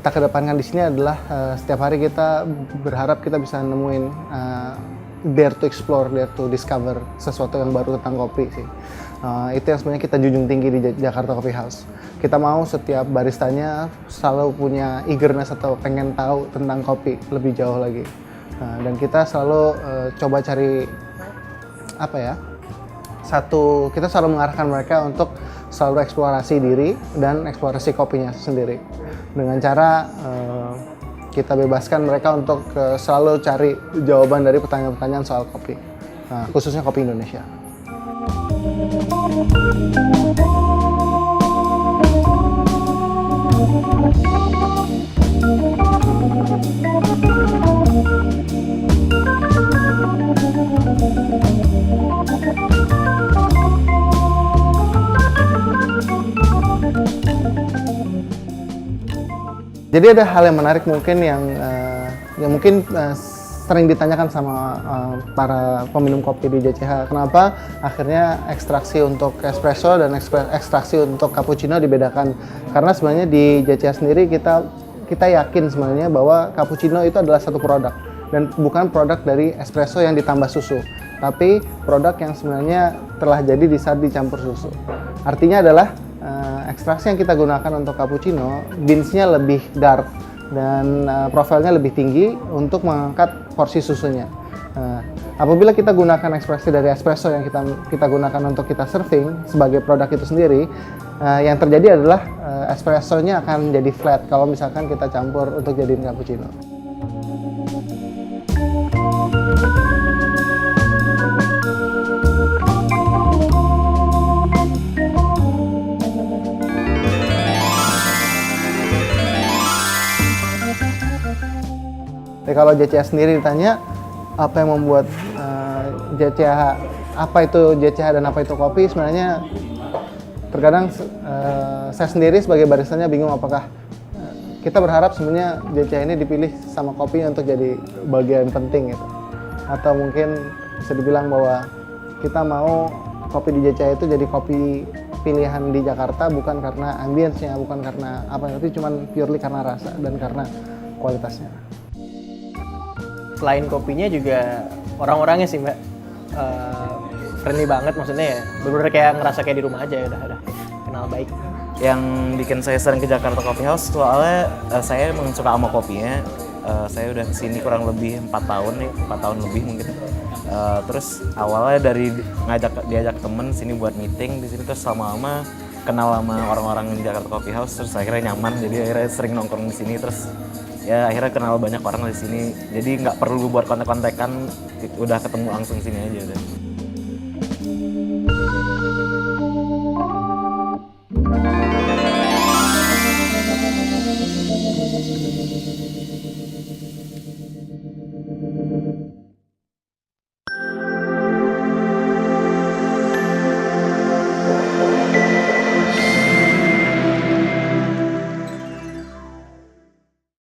kita kedepankan di sini adalah setiap hari kita berharap kita bisa nemuin dare to explore, dare to discover sesuatu yang baru tentang kopi sih. Itu yang sebenarnya kita junjung tinggi di Jakarta Coffee House. Kita mau setiap baristanya selalu punya eagerness atau pengen tahu tentang kopi lebih jauh lagi. Dan kita selalu coba cari kita selalu mengarahkan mereka untuk selalu eksplorasi diri dan eksplorasi kopinya sendiri dengan cara kita bebaskan mereka untuk selalu cari jawaban dari pertanyaan-pertanyaan soal kopi, khususnya kopi Indonesia. Jadi ada hal yang menarik mungkin yang mungkin sering ditanyakan sama para peminum kopi di JCH. Kenapa akhirnya ekstraksi untuk espresso dan ekstraksi untuk cappuccino dibedakan? Karena sebenarnya di JCH sendiri kita yakin sebenarnya bahwa cappuccino itu adalah satu produk dan bukan produk dari espresso yang ditambah susu, tapi produk yang sebenarnya telah jadi di saat dicampur susu. Artinya adalah ekstraksi yang kita gunakan untuk cappuccino, beans-nya lebih dark dan profilnya lebih tinggi untuk mengangkat porsi susunya. Apabila kita gunakan ekstraksi dari espresso yang kita gunakan untuk kita serving sebagai produk itu sendiri, yang terjadi adalah espressonya akan jadi flat kalau misalkan kita campur untuk jadiin cappuccino. Jadi kalau JCH sendiri ditanya apa yang membuat JCH, apa itu JCH dan apa itu kopi, sebenarnya terkadang saya sendiri sebagai baristanya bingung apakah kita berharap sebenarnya JCH ini dipilih sama kopi untuk jadi bagian penting gitu. Atau mungkin bisa dibilang bahwa kita mau kopi di JCH itu jadi kopi pilihan di Jakarta bukan karena ambience-nya, bukan karena apa, tapi cuma purely karena rasa dan karena kualitasnya. Selain kopinya juga orang-orangnya sih Mbak, friendly banget, maksudnya ya bener-bener kayak ngerasa kayak di rumah aja, ya udah kenal baik. Yang bikin saya sering ke Jakarta Coffee House soalnya saya emang suka sama kopinya. Saya udah kesini kurang lebih 4 tahun lebih mungkin. Terus awalnya dari diajak temen sini buat meeting di sini, terus lama-lama kenal sama orang-orang di Jakarta Coffee House, terus akhirnya nyaman, jadi akhirnya sering nongkrong di sini, terus ya akhirnya kenal banyak orang di sini, jadi nggak perlu buat kontak-kontakan, udah ketemu langsung sini aja udah.